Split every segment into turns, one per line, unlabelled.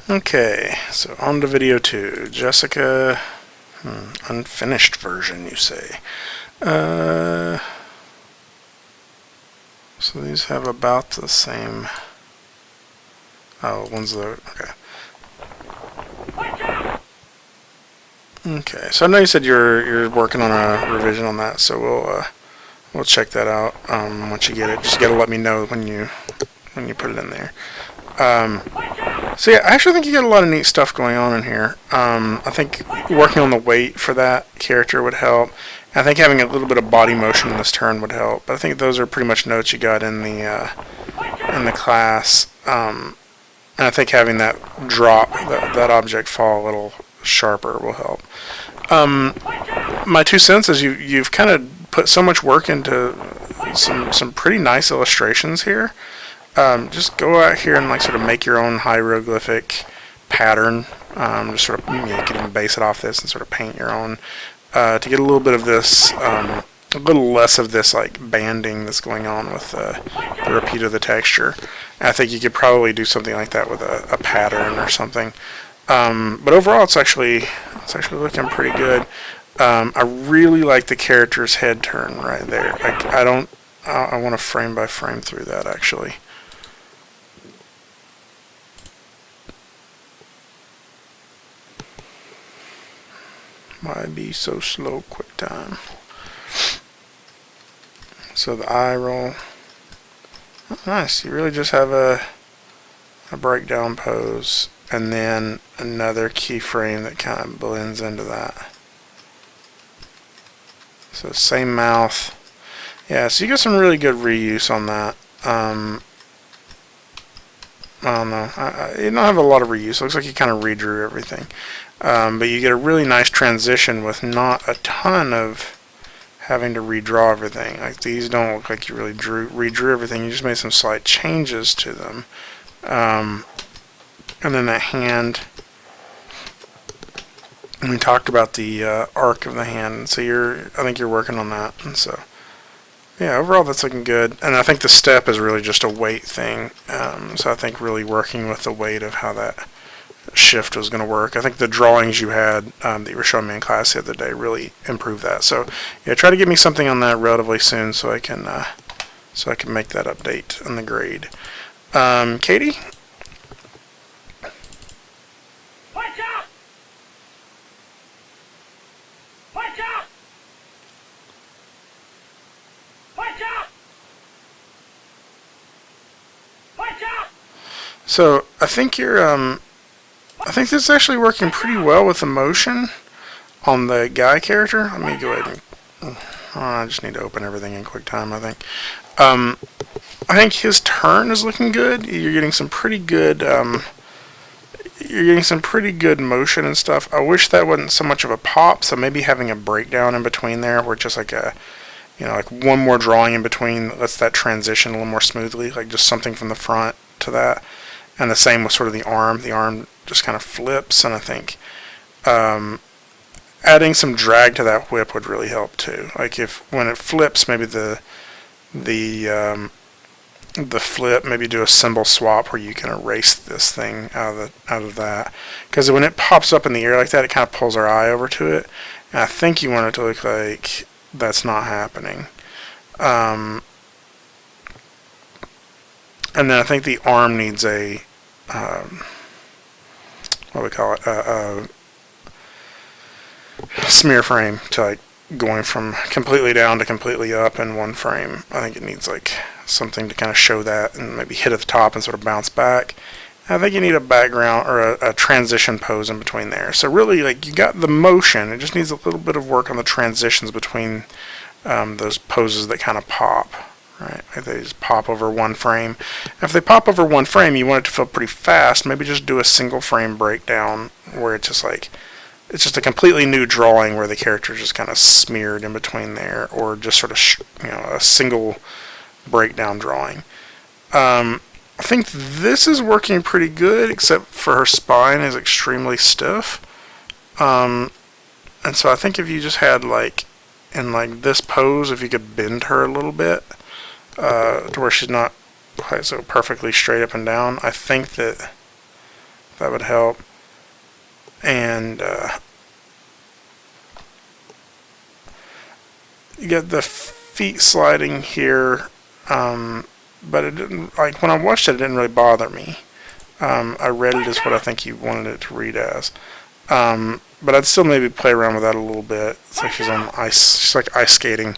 Okay, so on to video 2. Jessica, unfinished version, you say. So these have about the same. Oh, one's the okay. Okay, so I know you said you're working on a revision on that, so we'll check that out once you get it. Just gotta let me know when you put it in there. So yeah, I actually think you got a lot of neat stuff going on in here. I think working on the weight for that character would help. I think having a little bit of body motion in this turn would help. But I think those are pretty much notes you got in the class. And I think having that drop, that object fall a little sharper will help. My 2 cents is you've kind of put so much work into some pretty nice illustrations here. Just go out here and sort of make your own hieroglyphic pattern. Just sort of you can even base it off this and sort of paint your own to get a little bit of this, a little less of this banding that's going on with the repeat of the texture. And I think you could probably do something like that with a pattern or something. But overall, it's actually looking pretty good. I really like the character's head turn right there. I want to frame by frame through that actually. Why be so slow? Quick time. So the eye roll. Oh, nice. You really just have a breakdown pose and then another keyframe that kind of blends into that. So same mouth. Yeah, so you get some really good reuse on that. I don't know. You don't have a lot of reuse. It looks like you kind of redrew everything. But you get a really nice transition with not a ton of having to redraw everything. Like these don't look like you really redrew everything. You just made some slight changes to them. And then that hand. And we talked about the arc of the hand. So I think you're working on that. And so yeah, overall that's looking good. And I think the step is really just a weight thing. So I think really working with the weight of how that shift was going to work. I think the drawings you had that you were showing me in class the other day really improved that. So yeah, try to give me something on that relatively soon so I can make that update on the grade. Katie? So I think I think this is actually working pretty well with the motion on the guy character. Let me go ahead and I just need to open everything in QuickTime, I think. I think his turn is looking good. You're getting some pretty good motion and stuff. I wish that wasn't so much of a pop, so maybe having a breakdown in between there where just like one more drawing in between lets that transition a little more smoothly, like just something from the front to that. And the same with sort of the arm. The arm just kind of flips, and I think adding some drag to that whip would really help too. Like when it flips, maybe the flip, maybe do a symbol swap where you can erase this thing out of that. Because when it pops up in the air like that, it kind of pulls our eye over to it. And I think you want it to look like that's not happening. And then I think the arm needs a, what do we call it, a smear frame to going from completely down to completely up in one frame. I think it needs something to kind of show that and maybe hit at the top and sort of bounce back. I think you need a background or a transition pose in between there. So really, you got the motion. It just needs a little bit of work on the transitions between those poses that kind of pop. Right, like they just pop over one frame. If they pop over one frame, you want it to feel pretty fast. Maybe just do a single frame breakdown where it's just it's just a completely new drawing where the character is just kind of smeared in between there, or just sort of a single breakdown drawing. I think this is working pretty good, except for her spine is extremely stiff. And so I think if you just had in this pose, if you could bend her a little bit. To where she's not quite so perfectly straight up and down. I think That would help. And you get the feet sliding here, but it didn't, like when I watched it, it didn't really bother me. I read it as what I think you wanted it to read as. But I'd still maybe play around with that a little bit. It's like she's on ice, she's like ice skating.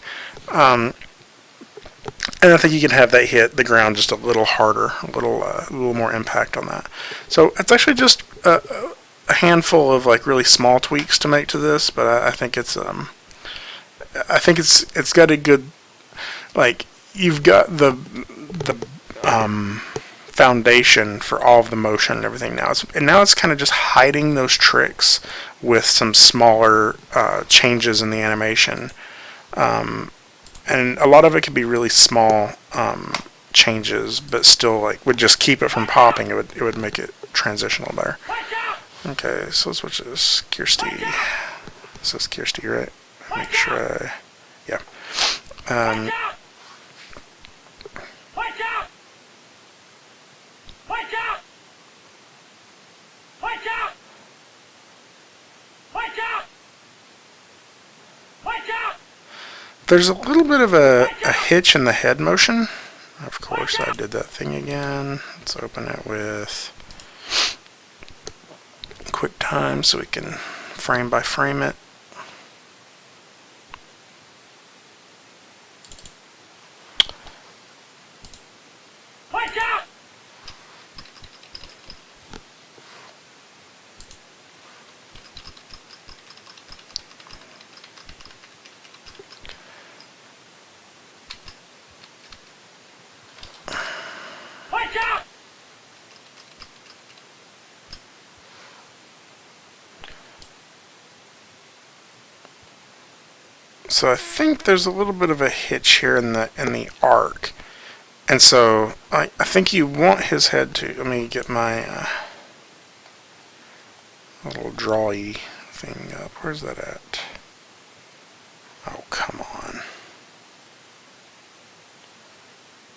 And I think you can have that hit the ground just a little harder, a little more impact on that. So it's actually just a handful of like really small tweaks to make to this, but I think it's got a good, like, you've got the foundation for all of the motion and everything now. Now it's kind of just hiding those tricks with some smaller changes in the animation. And a lot of it could be really small changes, but still like would just keep it from popping. It would make it transitional there. Okay, so let's switch this. Kirsty. This is Kirsty, right? Make sure yeah. There's a little bit of a hitch in the head motion. Of course, I did that thing again. Let's open it with QuickTime so we can frame by frame it. So I think there's a little bit of a hitch here in the arc, and so I think you want his head to. Let me get my little drawy thing up. Where's that at? Oh, come on!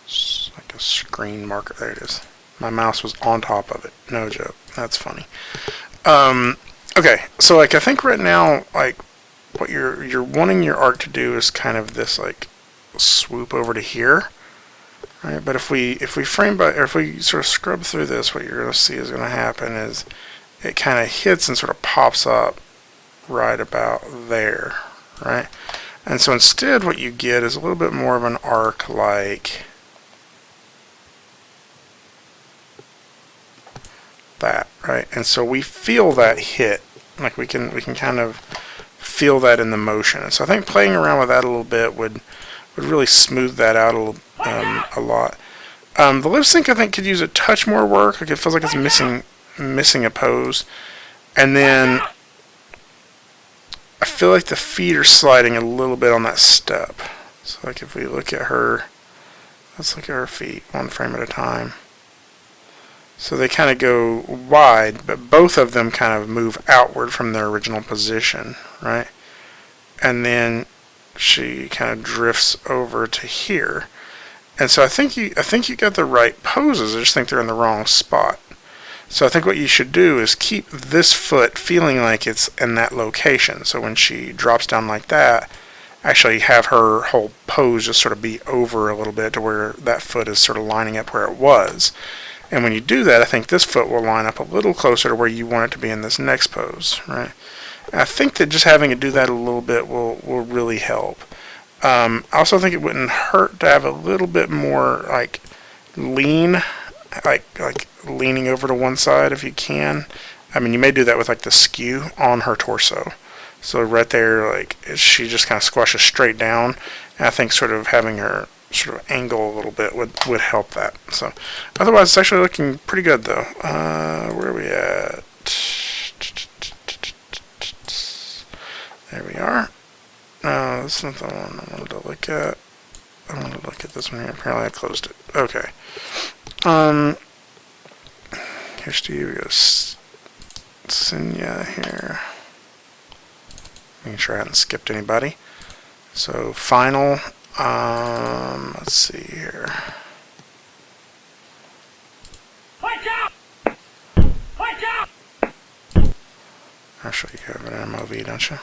It's like a screen marker. There it is. My mouse was on top of it. No joke. That's funny. Okay, so like I think right now, like, what you're wanting your arc to do is kind of this like swoop over to here, right? But if we frame by, or if we sort of scrub through this, what you're going to see is going to happen is it kind of hits and sort of pops up right about there, right? And so instead what you get is a little bit more of an arc like that, right? And so we feel that hit, like we can kind of feel that in the motion. And so I think playing around with that a little bit would really smooth that out a lot. The lip sync I think could use a touch more work. Like it feels like it's missing a pose. And then I feel like the feet are sliding a little bit on that step. So like if we look at her, let's look at her feet one frame at a time. So they kind of go wide, but both of them kind of move outward from their original position, right? And then she kind of drifts over to here. And so I think you got the right poses. I just think they're in the wrong spot. So I think what you should do is keep this foot feeling like it's in that location. So when she drops down like that, actually have her whole pose just sort of be over a little bit to where that foot is sort of lining up where it was. And when you do that, I think this foot will line up a little closer to where you want it to be in this next pose, right? And I think that just having it do that a little bit will really help. I also think it wouldn't hurt to have a little bit more like lean, like leaning over to one side if you can. I mean, you may do that with like the skew on her torso. So right there, like she just kind of squashes straight down. And I think sort of having her sort of angle a little bit would help that. So otherwise it's actually looking pretty good though. Where are we at? There we are. No, that's not the one I wanted to look at. I wanted to look at this one here. Apparently I closed it. Okay. Here's to you. We go Sinya here. Making sure I hadn't skipped anybody. So final. Let's see here. Wake up! Wake up! Actually, you have an MOV, don't you?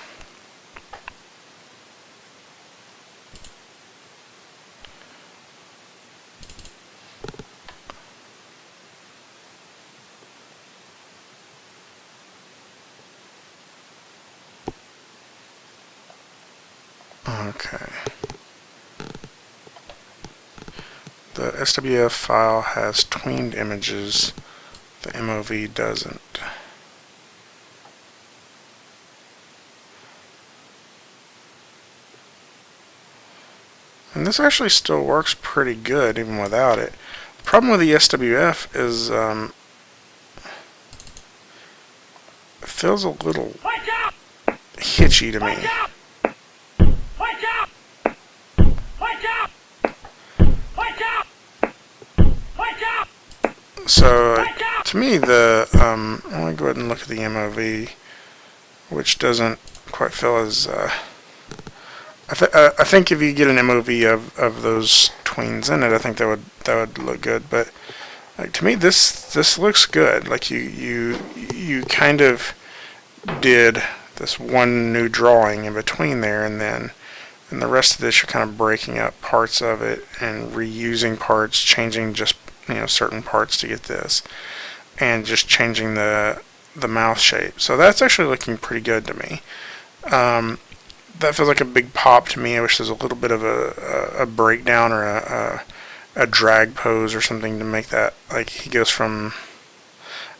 Okay. The SWF file has tweened images. The MOV doesn't. And this actually still works pretty good even without it. The problem with the SWF is it feels a little hitchy to me. So to me, I'm going to go ahead and look at the MOV, which doesn't quite feel as I think if you get an MOV of those tweens in it, I think that would look good. But like, to me, this looks good. Like you kind of did this one new drawing in between there, and then the rest of this you're kind of breaking up parts of it and reusing parts, changing just certain parts to get this, and just changing the mouth shape. So that's actually looking pretty good to me. That feels like a big pop to me. I wish there's a little bit of a breakdown or a drag pose or something to make that, like, he goes from,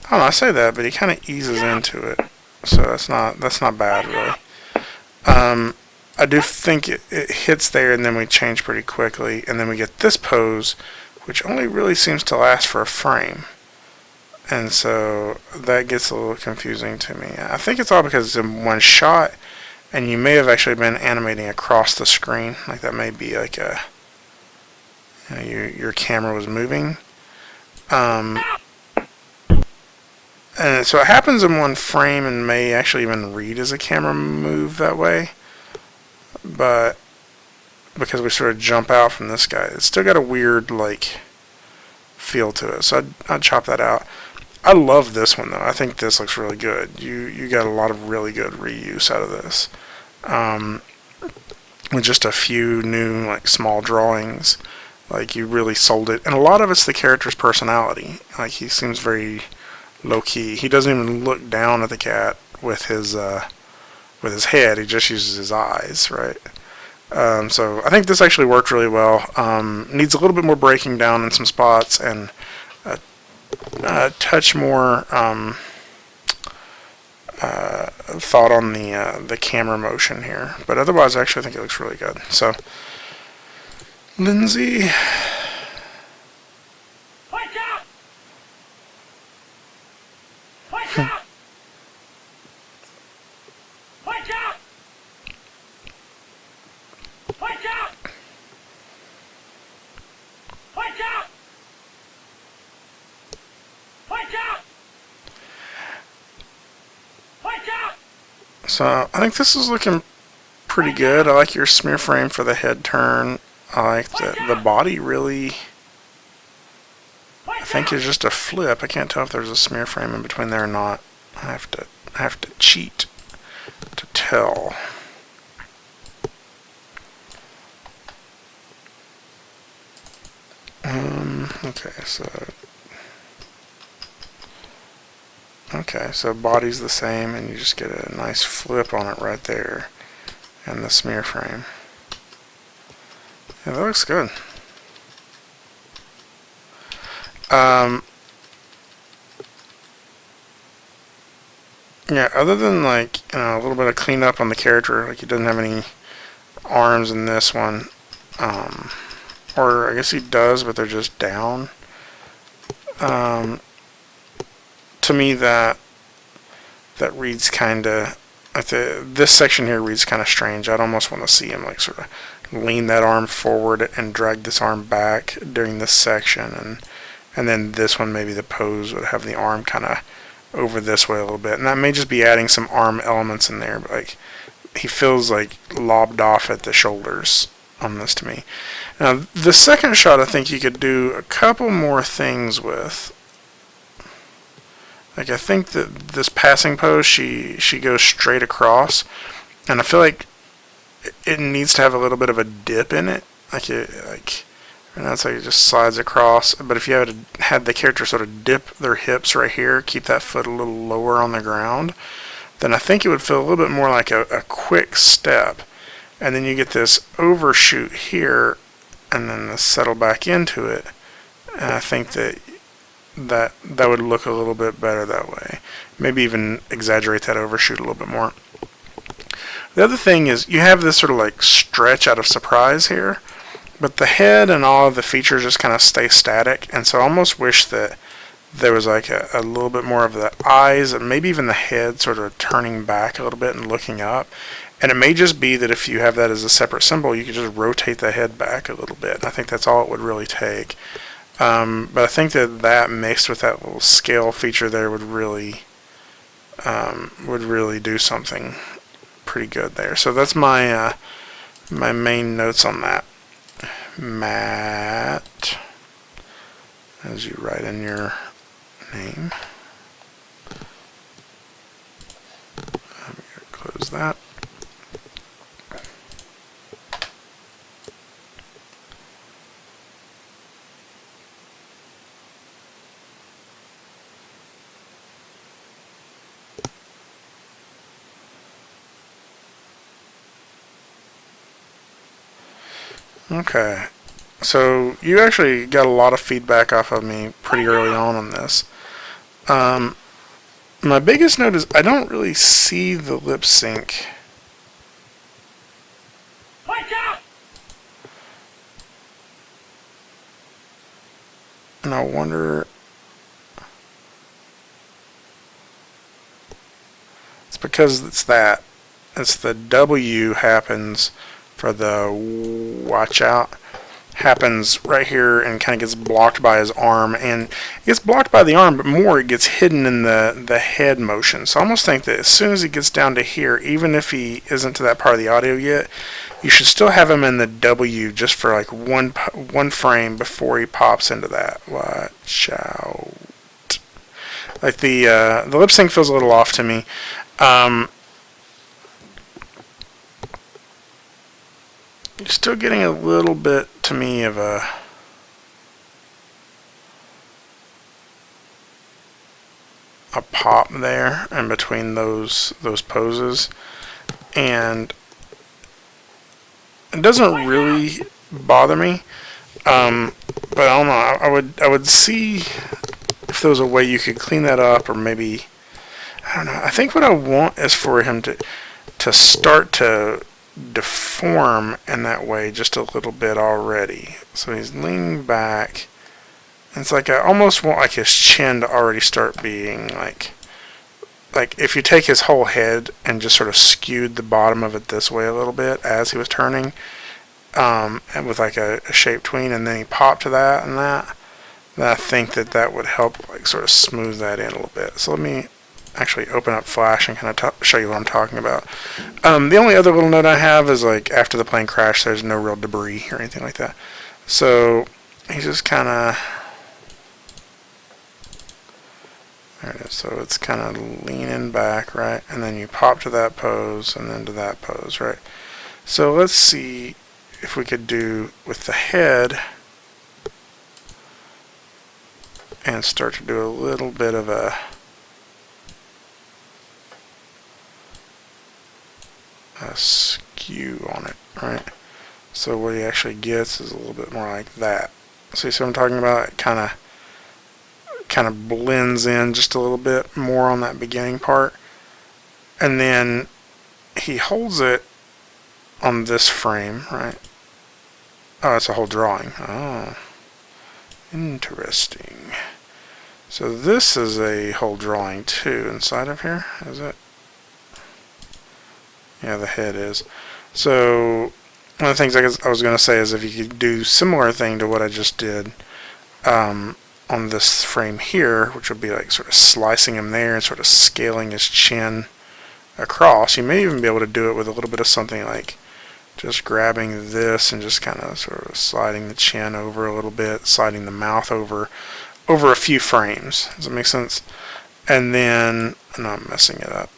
I don't know, I say that, but he kind of eases into it. So that's not bad, really. I do think it hits there, and then we change pretty quickly, and then we get this pose, which only really seems to last for a frame. And so that gets a little confusing to me. I think it's all because it's in one shot, and you may have actually been animating across the screen. Like, that may be like your camera was moving. And so it happens in one frame and may actually even read as a camera move that way. But because we sort of jump out from this guy, it's still got a weird, like, feel to it. So I'd chop that out. I love this one, though. I think this looks really good. You got a lot of really good reuse out of this. With just a few new, like, small drawings, like, you really sold it. And a lot of it's the character's personality. Like, he seems very low-key. He doesn't even look down at the cat with his head. He just uses his eyes, right? So I think this actually worked really well. Needs a little bit more breaking down in some spots, and a touch more thought on the camera motion here. But otherwise, I actually think it looks really good. So, Lindsay. So I think this is looking pretty good. I like your smear frame for the head turn. I like the body really, I think, is just a flip. I can't tell if there's a smear frame in between there or not. I have to cheat to tell. Okay, so body's the same, and you just get a nice flip on it right there, and the smear frame. Yeah, that looks good. Yeah, other than, like, a little bit of cleanup on the character, like, he doesn't have any arms in this one, or I guess he does, but they're just down. To me, that reads kind of, this section here reads kind of strange. I'd almost want to see him, like, sort of lean that arm forward and drag this arm back during this section, and then this one, maybe the pose would have the arm kind of over this way a little bit, and that may just be adding some arm elements in there, but, like, he feels like lobbed off at the shoulders on this to me. Now, the second shot, I think you could do a couple more things with. Like I think that this passing pose, she goes straight across, and I feel like it needs to have a little bit of a dip in it. And that's like it just slides across. But if you had the character sort of dip their hips right here, keep that foot a little lower on the ground, then I think it would feel a little bit more like a quick step. And then you get this overshoot here, and then settle back into it. And I think that would look a little bit better that way. Maybe even exaggerate that overshoot a little bit more. The other thing is you have this sort of like stretch out of surprise here, but the head and all of the features just kind of stay static, and so I almost wish that there was like a little bit more of the eyes and maybe even the head sort of turning back a little bit and looking up. And it may just be that if you have that as a separate symbol, you could just rotate the head back a little bit. I think that's all it would really take. But I think that mixed with that little scale feature there would really do something pretty good there. So that's my my main notes on that. Matt, as you write in your name. I'm going to close that. Okay, so you actually got a lot of feedback off of me pretty early on this. My biggest note is I don't really see the lip sync. And I wonder... It's because it's that. It's the W happens for the watch out. Happens right here and kind of gets blocked by his arm, and it gets blocked by the arm, but more it gets hidden in the head motion. So I almost think that as soon as he gets down to here, even if he isn't to that part of the audio yet, you should still have him in the W just for like one frame before he pops into that. Watch out. Like the lip sync feels a little off to me. You're still getting a little bit, to me, of a pop there in between those poses, and it doesn't really bother me. But I don't know. I would see if there was a way you could clean that up, or maybe I don't know. I think what I want is for him to start to deform in that way just a little bit already. So he's leaning back. And it's like I almost want like his chin to already start being like if you take his whole head and just sort of skewed the bottom of it this way a little bit as he was turning, and with like a shape tween, and then he popped to that and that, then I think that would help like sort of smooth that in a little bit. So let me actually open up Flash and kind of show you what I'm talking about. The only other little note I have is like after the plane crash, there's no real debris or anything like that. So he's just kind of, there it is. So it's kind of leaning back, right? And then you pop to that pose and then to that pose, right? So let's see if we could do with the head and start to do a little bit of a skew on it, right? So what he actually gets is a little bit more like that. See what I'm talking about? It kind of blends in just a little bit more on that beginning part, and then he holds it on this frame, right? Oh, it's a whole drawing. Oh, interesting. So this is a whole drawing too inside of here, is it? Yeah, the head is. So one of the things I was going to say is if you could do similar thing to what I just did on this frame here, which would be like sort of slicing him there and sort of scaling his chin across, you may even be able to do it with a little bit of something like just grabbing this and just kind of sort of sliding the chin over a little bit, sliding the mouth over a few frames. Does that make sense? and then, no, I'm messing it up.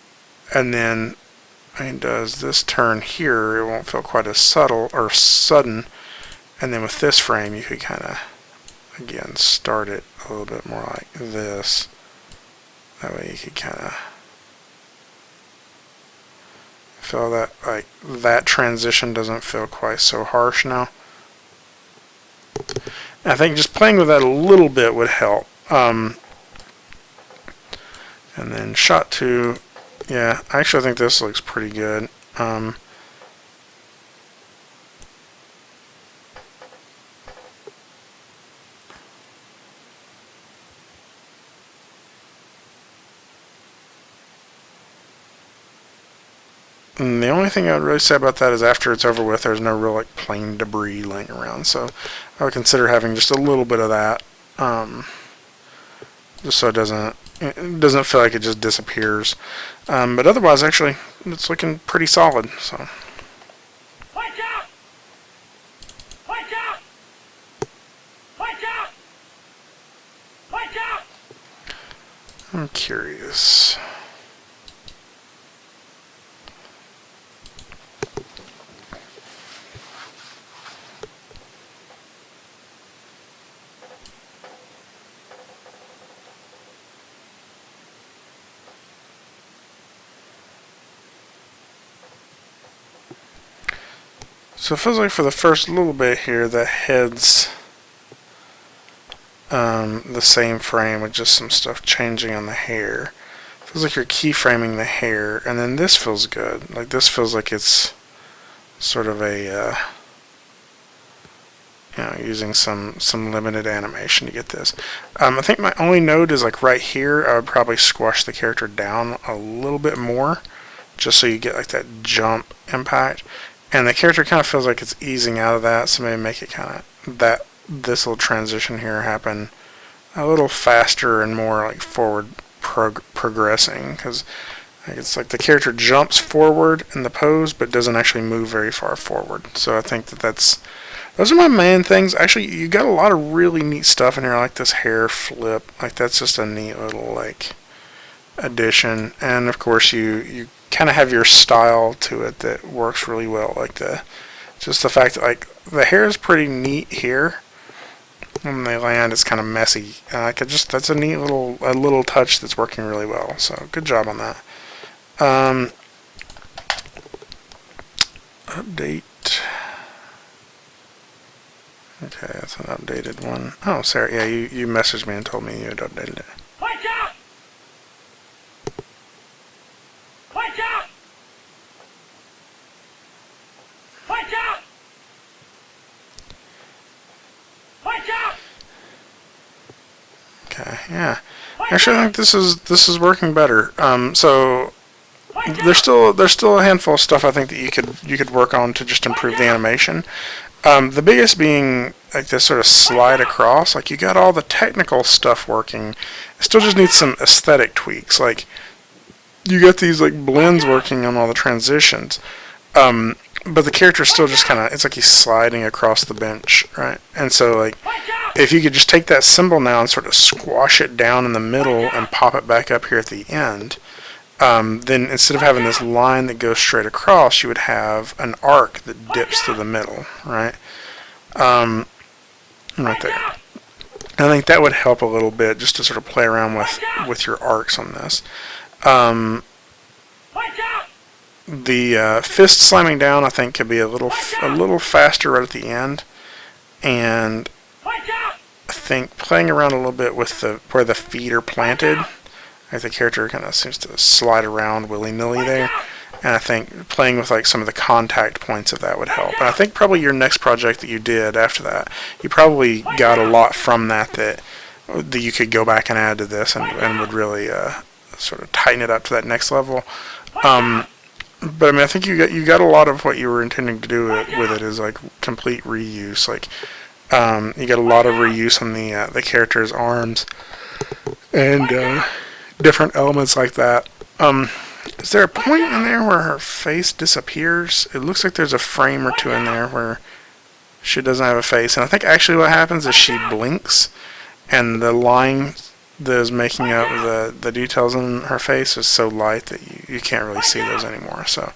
And then when he does this turn here, it won't feel quite as subtle or sudden. And then with this frame, you could kind of, again, start it a little bit more like this. That way you could kind of feel that, like, that transition doesn't feel quite so harsh now. I think just playing with that a little bit would help. And then shot 2, yeah, actually I think this looks pretty good. And the only thing I would really say about that is after it's over with, there's no real like plane debris laying around. So I would consider having just a little bit of that, just so it doesn't feel like it just disappears. But otherwise, actually, it's looking pretty solid. So. I'm curious. So it feels like for the first little bit here, the head's the same frame with just some stuff changing on the hair. Feels like you're keyframing the hair, and then this feels good. Like this feels like it's sort of a using some limited animation to get this. I think my only note is like right here. I would probably squash the character down a little bit more, just so you get like that jump impact. And the character kind of feels like it's easing out of that, so maybe make it kind of this little transition here happen a little faster and more like forward progressing, because it's like the character jumps forward in the pose but doesn't actually move very far forward. So I think those are my main things. Actually, you got a lot of really neat stuff in here, like this hair flip. Like that's just a neat little like addition. And of course you kind of have your style to it that works really well. Like just the fact that like the hair is pretty neat here. When they land, it's kind of messy. That's a neat little touch that's working really well. So good job on that. Update. Okay, that's an updated one. Oh, Sarah, yeah, you messaged me and told me you had updated it. Okay, yeah. Actually, I think this is working better. So there's still a handful of stuff I think that you could work on to just improve the animation. The biggest being like this sort of slide across. Like you got all the technical stuff working. It still just needs some aesthetic tweaks. Like you got these like blends working on all the transitions. But the character's still just kind of, it's like he's sliding across the bench, right? And so, like, if you could just take that symbol now and sort of squash it down in the middle and pop it back up here at the end, then instead of having this line that goes straight across, you would have an arc that dips to the middle, right? Right there. I think that would help a little bit just to sort of play around with your arcs on this. The fist slamming down, I think, could be a little faster right at the end, and I think playing around a little bit with where the feet are planted. Like the character kind of seems to slide around willy-nilly there, and I think playing with like some of the contact points of that would help. And I think probably your next project that you did after that, you probably got a lot from that you could go back and add to this and would really sort of tighten it up to that next level. But I mean, I think you got a lot of what you were intending to do with it is like complete reuse. Like you got a lot of reuse on the character's arms and different elements like that. Is there a point in there where her face disappears? It looks like there's a frame or two in there where she doesn't have a face, and I think actually what happens is she blinks, and the line that is making up the details in her face is so light that you can't really see those anymore. So,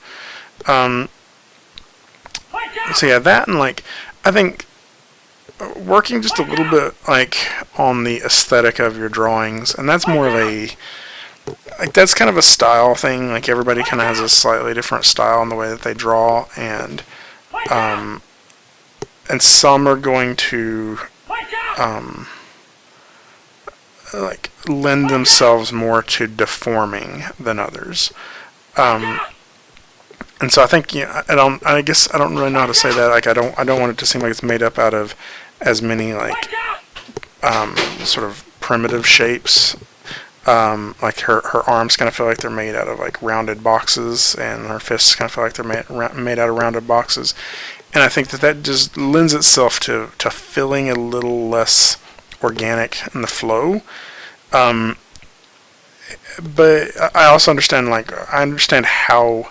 so yeah, that and like I think working just a little bit like on the aesthetic of your drawings, and that's more of a like that's kind of a style thing. Like everybody kind of has a slightly different style in the way that they draw, and some are going to like lend themselves more to deforming than others. And so I think I guess I don't really know how to say that. Like I don't want it to seem like it's made up out of as many like sort of primitive shapes. Like her arms kind of feel like they're made out of like rounded boxes, and her fists kind of feel like they're made out of rounded boxes. And I think that just lends itself to feeling a little less organic in the flow. But I also understand how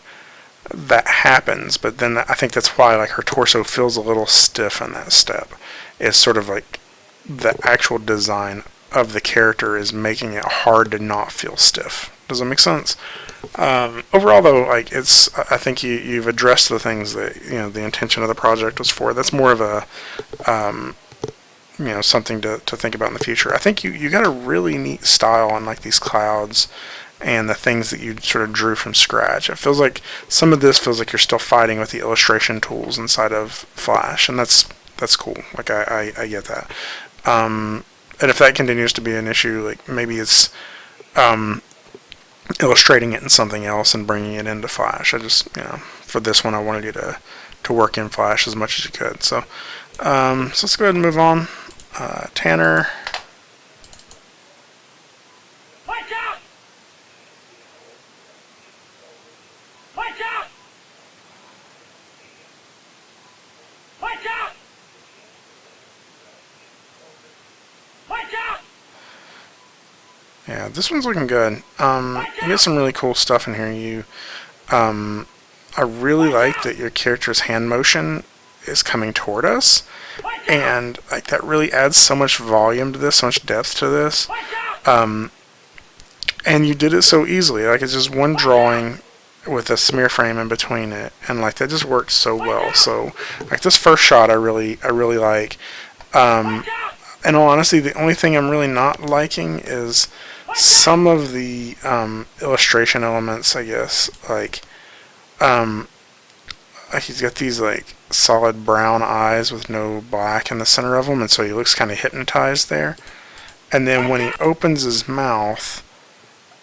that happens, but then I think that's why like her torso feels a little stiff in that step. It's sort of like the actual design of the character is making it hard to not feel stiff. Does that make sense? Overall, though, like I think you've addressed the things that the intention of the project was for. That's more of a something to think about in the future. I think you got a really neat style on like these clouds and the things that you sort of drew from scratch. It feels like some of this feels like you're still fighting with the illustration tools inside of Flash, and that's cool. Like I get that. And if that continues to be an issue, like maybe it's illustrating it in something else and bringing it into Flash. I just for this one I wanted you to work in Flash as much as you could. So let's go ahead and move on. Tanner. Yeah, this one's looking good. You get some really cool stuff in here. I really like that your character's hand motion is coming toward us, and like that really adds so much volume to this, so much depth to this. And you did it so easily. Like it's just one drawing with a smear frame in between it, and like that just worked so well. So like this first shot, I really like. In all honesty, the only thing I'm really not liking is some of the illustration elements. I guess like he's got these like solid brown eyes with no black in the center of them, and so he looks kind of hypnotized there. And then when he opens his mouth,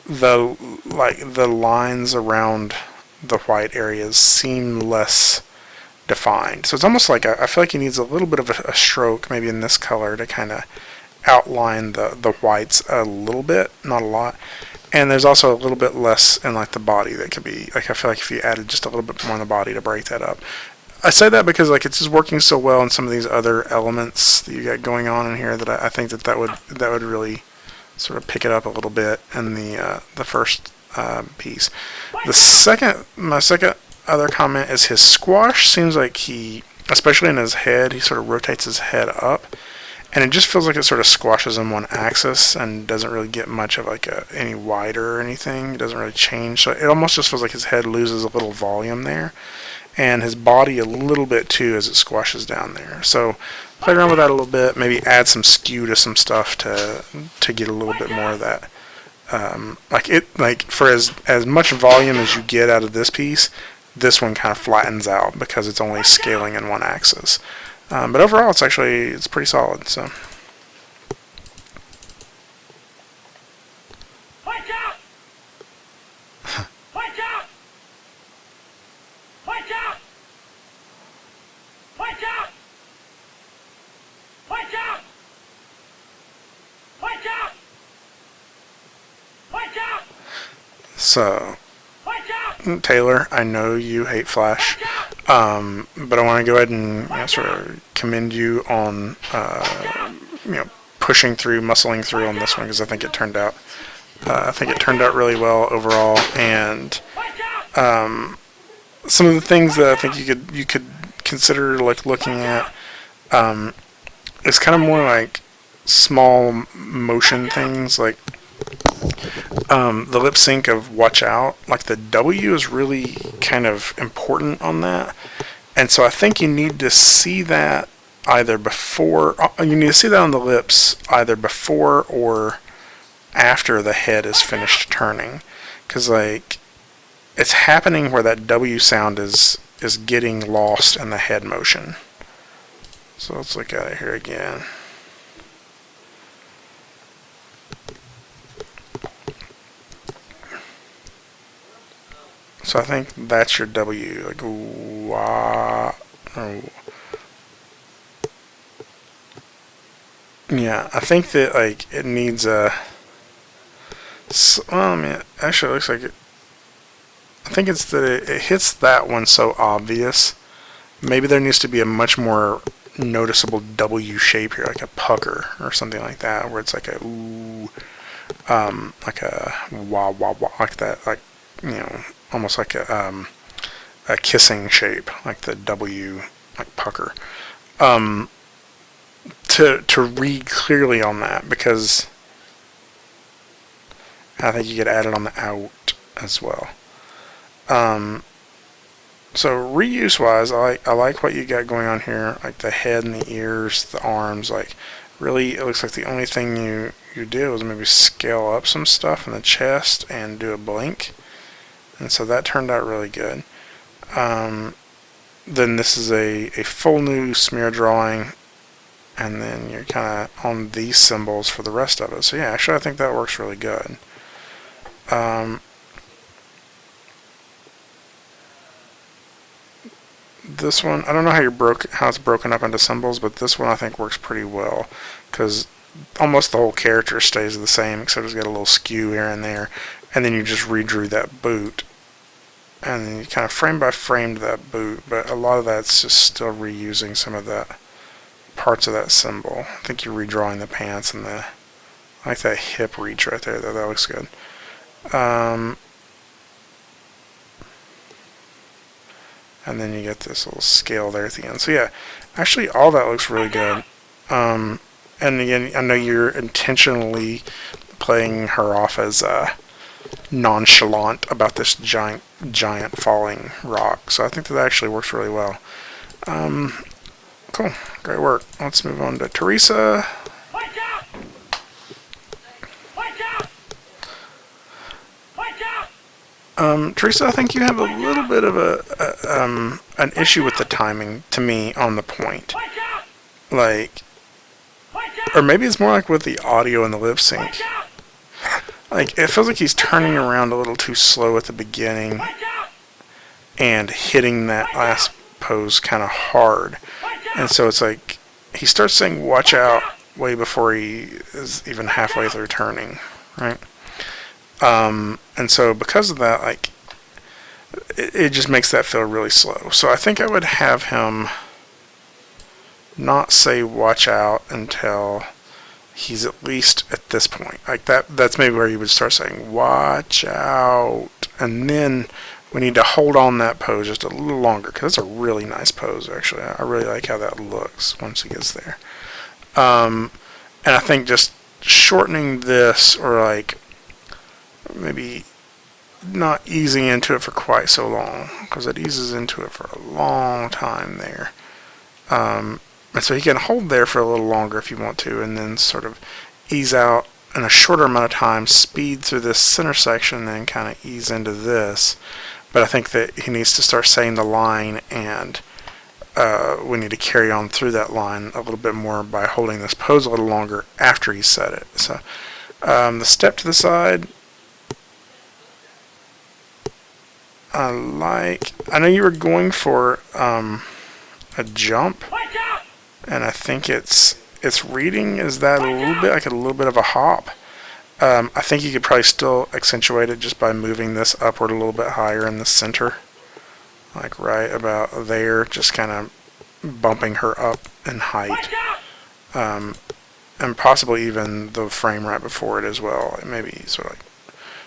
the lines around the white areas seem less defined. So it's almost like I feel like he needs a little bit of a stroke, maybe in this color, to kind of outline the whites a little bit, not a lot. And there's also a little bit less in like the body that could be like I feel like if you added just a little bit more in the body to break that up. I say that because like it's just working so well in some of these other elements that you got going on in here that I think that would really sort of pick it up a little bit in the first piece. My second other comment is his squash seems like he, especially in his head, he sort of rotates his head up, and it just feels like it sort of squashes in one axis and doesn't really get much of like any wider or anything. It doesn't really change, so it almost just feels like his head loses a little volume there, and his body a little bit too as it squashes down there. So play around with that a little bit, maybe add some skew to some stuff to get a little bit more of that. Like for as much volume as you get out of this piece, this one kind of flattens out because it's only scaling in one axis. But overall, it's pretty solid. So. So, Taylor, I know you hate Flash, but I want to go ahead and sort of commend you on pushing through, muscling through on this one, because I think it turned out really well overall. And some of the things that I think you could consider like looking at is kind of more like small motion things, like the lip sync of watch out, like the W is really kind of important on that. And so I think you need to see that either before, you need to see that on the lips either before or after the head is finished turning. Because, like, it's happening where that W sound is getting lost in the head motion. So let's look at it here again. So I think that's your W, like wah. Oh. Yeah, I think that like it needs a. Well, I mean, actually, it looks like it. I think it's that it hits that one so obvious. Maybe there needs to be a much more noticeable W shape here, like a pucker or something like that, where it's like a ooh, like a wah wah wah, like that, like almost like a kissing shape, like the W, like pucker. To read clearly on that, because I think you could add it on the out as well. So reuse wise, I like what you got going on here, like the head and the ears, the arms. Like really, it looks like the only thing you did was maybe scale up some stuff in the chest and do a blink, and so that turned out really good. Then this is a full new smear drawing, and then you're kind of on these symbols for the rest of it. So yeah, actually I think that works really good. This one, I don't know how it's broken up into symbols, but this one I think works pretty well, because almost the whole character stays the same, except it's got a little skew here and there, and then you just redrew that boot, and then you kind of frame by framed that boot, but a lot of that's just still reusing some of that parts of that symbol. I think you're redrawing the pants and I like that hip reach right there, though. That looks good. And then you get this little scale there at the end. So yeah, actually all that looks really good. And again, I know you're intentionally playing her off as nonchalant about this giant falling rock. So I think that actually works really well. Cool, great work. Let's move on to Teresa. Teresa, I think you have a little bit of an issue with the timing, to me, on the point. Like, or maybe it's more like with the audio and the lip sync. Like, it feels like he's turning around a little too slow at the beginning and hitting that last pose kind of hard. And so it's like, he starts saying watch out way before he is even halfway through turning, right? And so because of that, like, it just makes that feel really slow. So I think I would have him not say watch out until he's at least at this point. Like that's maybe where you would start saying watch out. And then we need to hold on that pose just a little longer, because it's a really nice pose, actually. I really like how that looks once he gets there. And I think just shortening this, or like maybe not easing into it for quite so long, because it eases into it for a long time there. And so you can hold there for a little longer if you want to, and then sort of ease out in a shorter amount of time, speed through this center section, and then kind of ease into this. But I think that he needs to start saying the line, and we need to carry on through that line a little bit more by holding this pose a little longer after he said it. So the step to the side, I know you were going for a jump, and I think it's reading is that a little bit of a hop. I think you could probably still accentuate it just by moving this upward a little bit higher in the center, like right about there, just kind of bumping her up in height, and possibly even the frame right before it as well. Maybe sort of like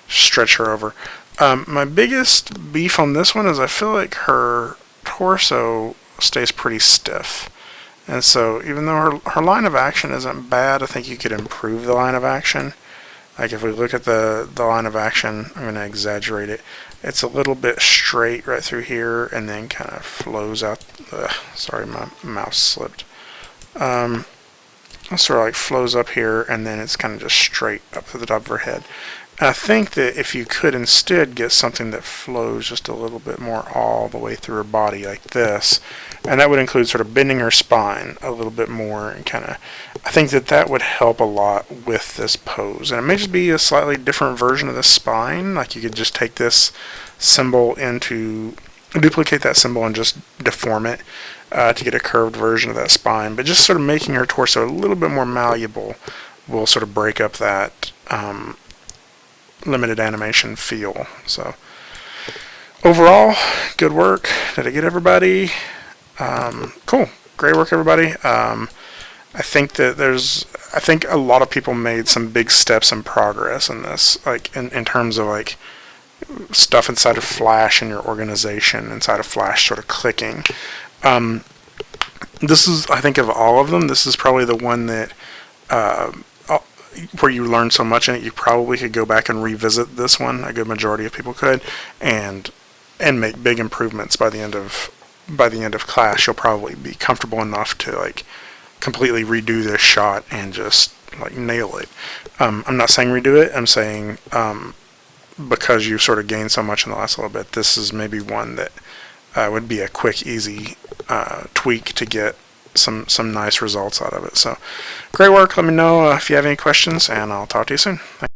stretch her over. My biggest beef on this one is I feel like her torso stays pretty stiff, And so even though her line of action isn't bad, I think you could improve the line of action. Like if we look at the line of action, I'm going to exaggerate it. It's a little bit straight right through here and then kind of flows out. Sorry, my mouse slipped. Sort of like flows up here and then it's kind of just straight up to the top of her head. And I think that if you could instead get something that flows just a little bit more all the way through her body like this, and that would include sort of bending her spine a little bit more and kind of, I think that would help a lot with this pose. And it may just be a slightly different version of the spine, like you could just take this symbol duplicate that symbol and just deform it to get a curved version of that spine. But just sort of making her torso a little bit more malleable will sort of break up that limited animation feel. So overall, good work. Did I get everybody? Cool. Great work, everybody. I think a lot of people made some big steps in progress in this, like in terms of like stuff inside of Flash and your organization inside of Flash sort of clicking. This is, I think, of all of them, this is probably the one that where you learn so much in it. You probably could go back and revisit this one. A good majority of people could, and make big improvements by the end of class. You'll probably be comfortable enough to like completely redo this shot and just like nail it. I'm not saying redo it. I'm saying because you've sort of gained so much in the last little bit, this is maybe one that would be a quick, easy tweak to get some nice results out of it. So great work. Let me know if you have any questions, and I'll talk to you soon. Thanks.